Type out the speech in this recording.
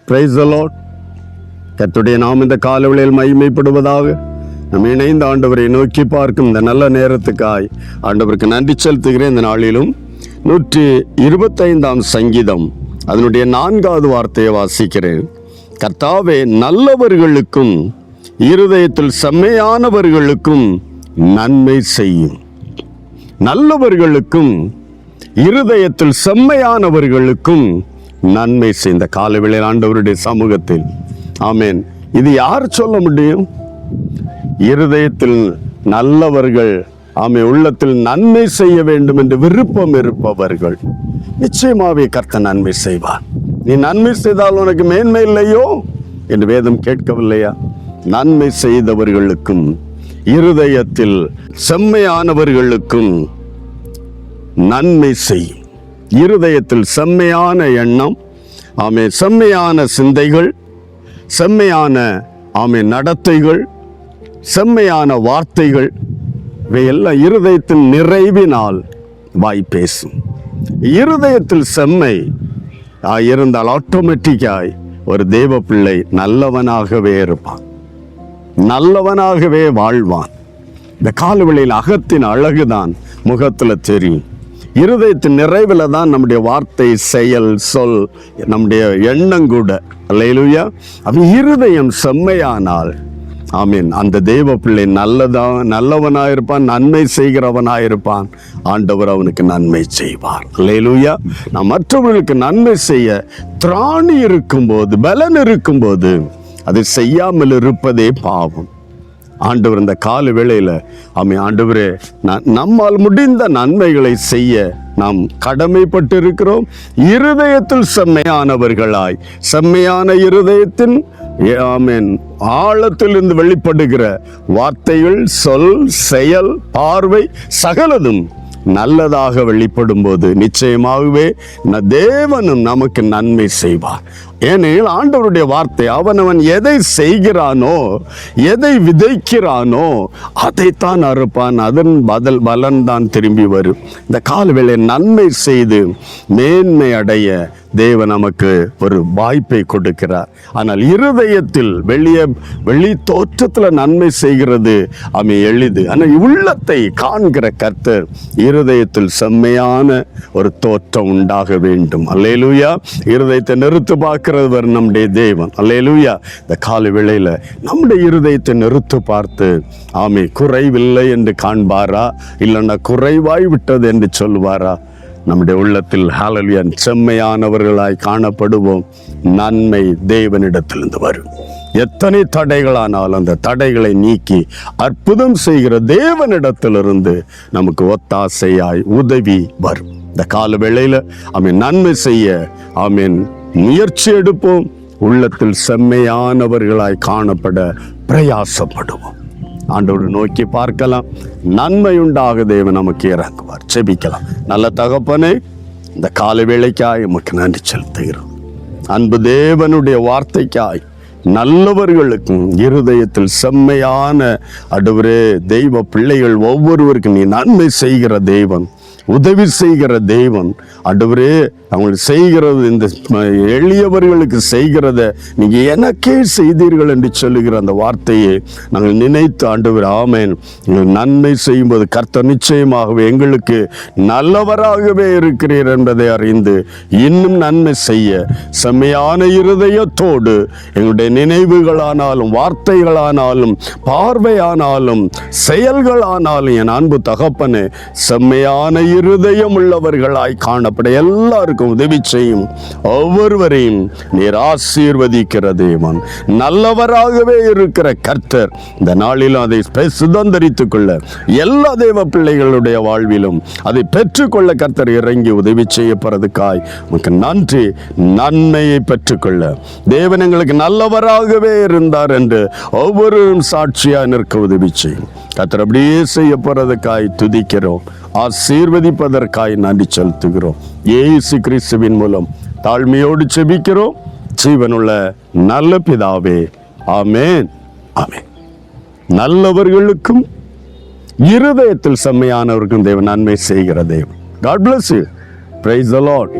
Praise the Lord. கர்த்தருடைய நாம் இந்த காலவெளியில் மகிமைப்படுவதாக. நம்ம இணைந்த ஆண்டவரை நோக்கி பார்க்கும் இந்த நல்ல நேரத்துக்காய் ஆண்டவருக்கு நன்றி செலுத்துகிறேன். இந்த நாளிலும் 125 சங்கீதம் அதனுடைய 4வது வார்த்தையை வாசிக்கிறேன். கர்த்தாவே, நல்லவர்களுக்கும் இருதயத்தில் செம்மையானவர்களுக்கும் நன்மை செய்யும். நல்லவர்களுக்கும் இருதயத்தில் செம்மையானவர்களுக்கும் நன்மை செய்த காலவேளையில் ஆண்டவருடைய சமூகத்தில் ஆமென். இது யார் சொல்ல முடியும்? இருதயத்தில் நல்லவர்கள், உள்ளத்தில் நன்மை செய்ய வேண்டும் என்று விருப்பம் இருப்பவர்கள் நிச்சயமாவே கர்த்தர் நன்மை செய்வார். நீ நன்மை செய்தால் உனக்கு மேன்மை இல்லையோ என்று வேதம் கேட்கவில்லையா? நன்மை செய்தவர்களுக்கும் இருதயத்தில் செம்மையானவர்களுக்கும் நன்மை செய்யும். இருதயத்தில் செம்மையான எண்ணம், செம்மையான சிந்தைகள், செம்மையான நடத்தைகள், செம்மையான வார்த்தைகள், இவையெல்லாம் இருதயத்தின் நிறைவினால் வாய் பேசும். இருதயத்தில் செம்மை இருந்தால் ஆட்டோமேட்டிக்காய் ஒரு தேவ பிள்ளை நல்லவனாகவே இருப்பான், நல்லவனாகவே வாழ்வான். இந்த காலவெளியில் அகத்தின் அழகுதான் முகத்தில் தெரியும். இருதயத்தின் நிறைவில் தான் நம்முடைய வார்த்தை, செயல், சொல், நம்முடைய எண்ணம் கூட. அல்லேலூயா. அவன் இருதயம் செம்மையானால் ஆமீன், அந்த தேவ பிள்ளை நல்லவனாயிருப்பான், நன்மை செய்கிறவனாயிருப்பான். ஆண்டவர் அவனுக்கு நன்மை செய்வார். அல்லேலூயா. நாம் மற்றவர்களுக்கு நன்மை செய்ய திராணி இருக்கும்போது, பலன் இருக்கும்போது அதை செய்யாமல் இருப்பதே பாவம். ஆண்டவர் இந்த கால வேளையில் ஆண்டவரே, நம்மால் முடிந்த நன்மைகளை செய்ய நாம் கடமைப்பட்டு இருக்கிறோம். இருதயத்தில் செம்மையானவர்களாய், செம்மையான இருதயத்தின் ஆழத்திலிருந்து வெளிப்படுகிற வார்த்தைகள், சொல், செயல், பார்வை சகலதும் நல்லதாக வெளிப்படும் போது நிச்சயமாகவே தேவனும் நமக்கு நன்மை செய்வார். ஏனெனில் ஆண்டவருடைய வார்த்தை, அவனவன் எதை செய்கிறானோ, எதை விதைக்கிறானோ அதைத்தான் அறுப்பான், அதன் பலன் தான் திரும்பி வரும். இந்த காலவேளை நன்மை செய்து மேன்மை அடைய தேவன் நமக்கு ஒரு வாய்ப்பை கொடுக்கிறார். ஆனால் இருதயத்தில் வெளி தோற்றத்தில் நன்மை செய்கிறது எளிது. ஆனால் உள்ளத்தை காண்கிற கர்த்தர் இருதயத்தில் செம்மையான ஒரு தோற்றம் உண்டாக வேண்டும். அல்லேலூயா. இருதயத்தை நிறுத்து பார்க்கிறவர் நம்முடைய தேவன். அல்லேலூயா. இந்த கால வேளையில் நம்முடைய இருதயத்தை நிறுத்து பார்த்து குறைவில்லை என்று காண்பாரா, இல்லைன்னா குறைவாய் விட்டது என்று சொல்வாரா? நம்முடைய உள்ளத்தில் ஹல்லேலூயா செம்மையானவர்களாய் காணப்படுவோம். நன்மை தேவனிடத்திலிருந்து வரும். எத்தனை தடைகளானாலும் அந்த தடைகளை நீக்கி அற்புதம் செய்கிற தேவனிடத்திலிருந்து நமக்கு ஒத்தாசையாய் உதவி வரும். இந்த கால வேளையில் நன்மை செய்ய முயற்சி எடுப்போம். உள்ளத்தில் செம்மையானவர்களாய் காணப்பட பிரயாசப்படுவோம். ஆண்டவரை நோக்கி பார்க்கலாம். நன்மையுண்டாக தேவன் நமக்கு இறங்குவார். செபிக்கலாம். நல்ல தகப்பனே, இந்த கால வேளைக்காய் உமக்கு நன்றி செலுத்துகிறோம். அன்பு தேவனுடைய வார்த்தைக்காய், நல்லவர்களுக்கும் இருதயத்தில் செம்மையான ஆண்டவரே தெய்வ பிள்ளைகள் ஒவ்வொருவருக்கும் நீ நன்மை செய்கிற தேவன், உதவி செய்கிற தேவன். ஆண்டவரே, அவங்க செய்கிறது, இந்த எளியவர்களுக்கு செய்கிறத நீங்க எனக்கே செய்தீர்கள் என்று சொல்லுகிற அந்த வார்த்தையை நாங்கள் நினைத்து ஆண்டவர் ஆமென், நன்மை செய்யும்போது கர்த்தர் நிச்சயமாகவே எங்களுக்கு நல்லவராகவே இருக்கிறீர் என்பதை அறிந்து இன்னும் நன்மை செய்ய செம்மையான இருதயத்தோடு எங்களுடைய நினைவுகளானாலும், வார்த்தைகளானாலும், பார்வையானாலும், செயல்களானாலும் என் அன்பு தகப்பனே செம்மையான இருதயம் உள்ளவர்களாய் காணப்பட எல்லாருக்கும் உதவி செய்யும். ஒவ்வொருவரையும் நீர் ஆசீர்வதிக்கிற தேவன், நல்லவராகவே இருக்கிற கர்த்தர் இந்த நாளிலும் அதை சுதந்தரித்துக் கொள்ள எல்லா தேவ பிள்ளைகளுடைய வாழ்விலும் அதை பெற்றுக்கொள்ள கர்த்தர் இறங்கி உதவி செய்யப்படுறதுக்காய் உனக்கு நன்றி. நன்மையை பெற்றுக்கொள்ள தேவன் எங்களுக்கு நல்லவராகவே இருந்தார் என்று ஒவ்வொருவரும் சாட்சியாக நிற்க உதவி செய்யும். கர்த்தர் அப்படியே செய்ய போறதுக்காய் துதிக்கிறோம், ஆசீர்வதிப்பதற்காய் நன்றி செலுத்துகிறோம். இயேசு கிறிஸ்துவின் மூலம் தாழ்மையோடு செபிக்கிறோம் ஜீவனுள்ள நல்ல பிதாவே, ஆமென், ஆமென். நல்லவர்களுக்கும் இருதயத்தில் செம்மையானவருக்கும் தேவன் நன்மை செய்கிற தேவன். God bless you. Praise the Lord.